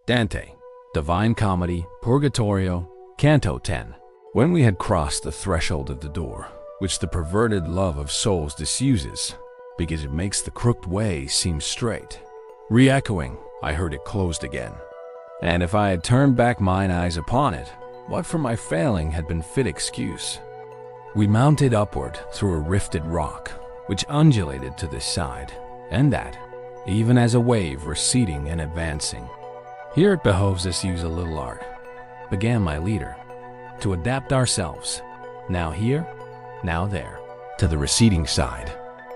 Dante, Divine Comedy, Purgatorio, Canto 10. When we had crossed the threshold of the door, which the perverted love of souls disuses, because it makes the crooked way seem straight, re-echoing, I heard it closed again. And if I had turned back mine eyes upon it, what for my failing had been fit excuse? We mounted upward through a rifted rock, which undulated to this side, and that, even as a wave receding and advancing. Here it behoves us use a little art, began my leader, to adapt ourselves, now here, now there, to the receding side,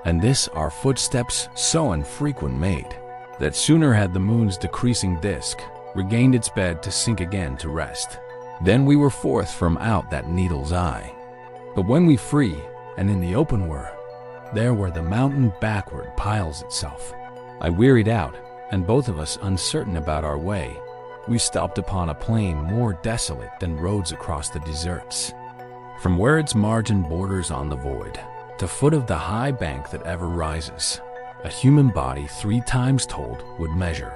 and this our footsteps so infrequent made, that sooner had the moon's decreasing disk regained its bed to sink again to rest, then we were forth from out that needle's eye. But when we free and in the open were, there where the mountain backward piles itself, I wearied out, and both of us uncertain about our way, we stopped upon a plain more desolate than roads across the deserts. From where its margin borders on the void, to foot of the high bank that ever rises, a human body 3 times told would measure,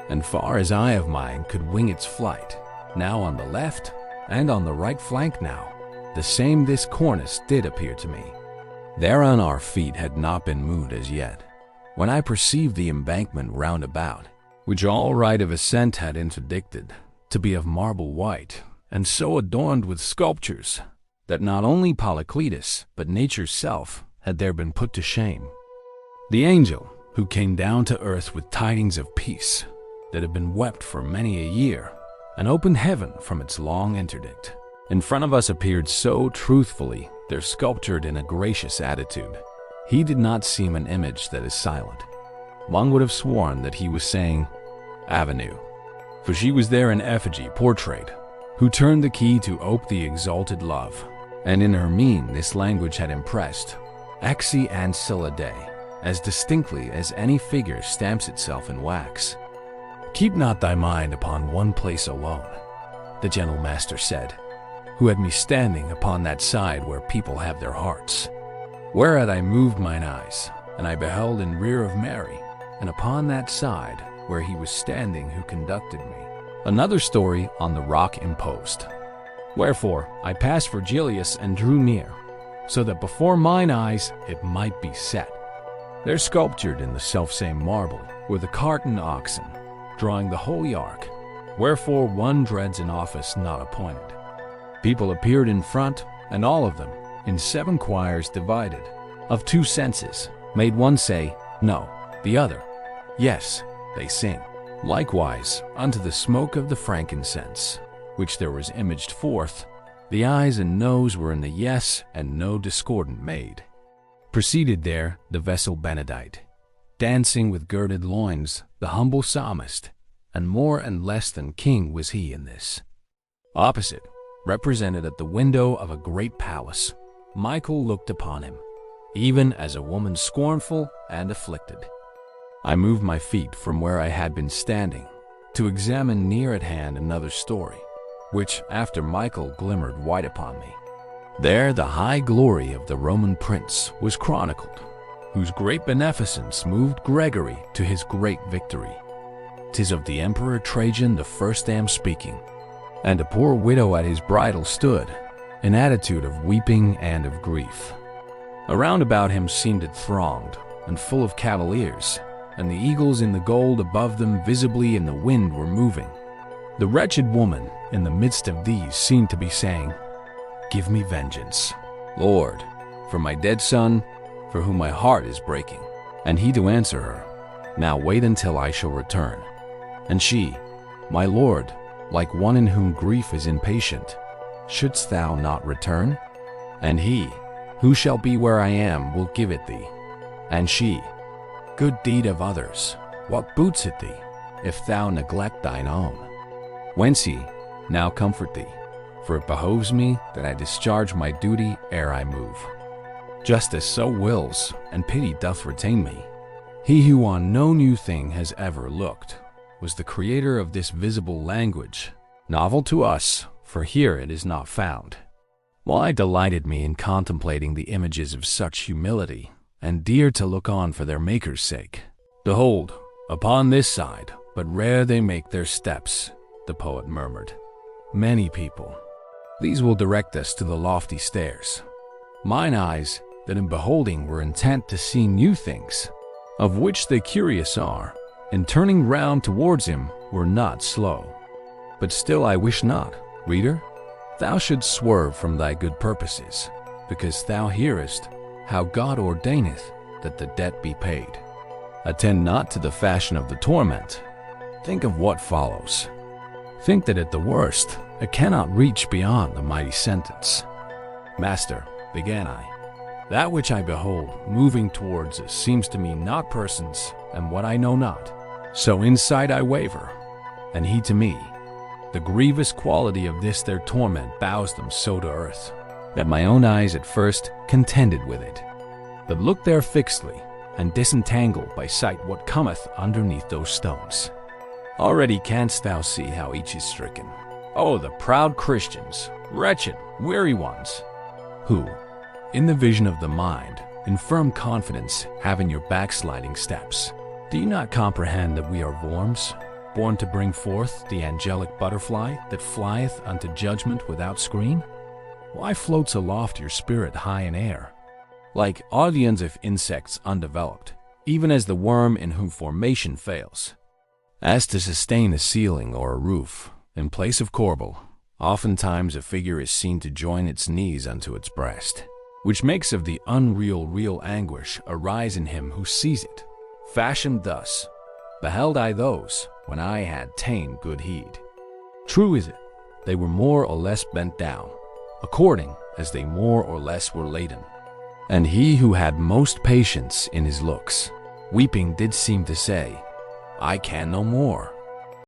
and far as eye of mine could wing its flight, now on the left and on the right flank now, the same this cornice did appear to me. Thereon our feet had not been moved as yet, when I perceived the embankment round about, which all right of ascent had interdicted, to be of marble white, and so adorned with sculptures, that not only Polycletus, but nature's self, had there been put to shame. The angel, who came down to earth with tidings of peace, that had been wept for many a year, and opened heaven from its long interdict, in front of us appeared so truthfully, there sculptured in a gracious attitude. He did not seem an image that is silent. One would have sworn that he was saying, Avenue, for she was there in effigy portrayed, who turned the key to ope the exalted love, and in her mien this language had impressed, Exi ancilla Dei, as distinctly as any figure stamps itself in wax. Keep not thy mind upon one place alone, the gentle master said, who had me standing upon that side where people have their hearts. Whereat I moved mine eyes, and I beheld in rear of Mary, and upon that side where he was standing who conducted me, another story on the rock imposed. Wherefore I passed Virgilius and drew near, so that before mine eyes it might be set. There sculptured in the selfsame marble were the cart and oxen, drawing the holy ark, wherefore one dreads an office not appointed. People appeared in front, and all of them, in 7 choirs divided, of 2 senses, made one say, No, the other, Yes, they sing. Likewise, unto the smoke of the frankincense, which there was imaged forth, the eyes and nose were in the yes and no discordant made. Proceeded there the vessel Benedite, dancing with girded loins, the humble psalmist, and more and less than king was he in this. Opposite, represented at the window of a great palace, Michael looked upon him, even as a woman scornful and afflicted. I moved my feet from where I had been standing to examine near at hand another story, which after Michael glimmered white upon me. There the high glory of the Roman prince was chronicled, whose great beneficence moved Gregory to his great victory. 'Tis of the Emperor Trajan the first am speaking, and a poor widow at his bridal stood, in attitude of weeping and of grief. Around about him seemed it thronged, and full of cavaliers, and the eagles in the gold above them visibly in the wind were moving. The wretched woman in the midst of these seemed to be saying, Give me vengeance, Lord, for my dead son, for whom my heart is breaking. And he to answer her, Now wait until I shall return. And she, My Lord, like one in whom grief is impatient, shouldst thou not return? And he, Who shall be where I am, will give it thee. And she, Good deed of others, what boots it thee, if thou neglect thine own? Whence he, Now comfort thee, for it behoves me that I discharge my duty ere I move. Justice so wills, and pity doth retain me. He who on no new thing has ever looked was the creator of this visible language, novel to us, for here it is not found. Why delighted me in contemplating the images of such humility, and dear to look on for their maker's sake. Behold, upon this side, but rare they make their steps, the poet murmured. Many people. These will direct us to the lofty stairs. Mine eyes, that in beholding were intent to see new things, of which they curious are, in turning round towards him were not slow. But still I wish not, reader, thou shouldst swerve from thy good purposes, because thou hearest how God ordaineth that the debt be paid. Attend not to the fashion of the torment. Think of what follows. Think that at the worst, it cannot reach beyond the mighty sentence. Master, began I, that which I behold moving towards us seems to me not persons, and what I know not. So inside I waver, and he to me. The grievous quality of this their torment bows them so to earth, that my own eyes at first contended with it. But look there fixedly, and disentangle by sight what cometh underneath those stones. Already canst thou see how each is stricken. Oh, the proud Christians, wretched, weary ones, who, in the vision of the mind, in firm confidence have in your backsliding steps. Do you not comprehend that we are worms, born to bring forth the angelic butterfly that flieth unto judgment without screen? Why floats aloft your spirit high in air, like audience of insects undeveloped, even as the worm in whom formation fails? As to sustain a ceiling or a roof, in place of corbel, oftentimes a figure is seen to join its knees unto its breast, which makes of the unreal real anguish arise in him who sees it. Fashioned thus, beheld I those when I had ta'en good heed. True is it, they were more or less bent down, according as they more or less were laden. And he who had most patience in his looks, weeping did seem to say, I can no more.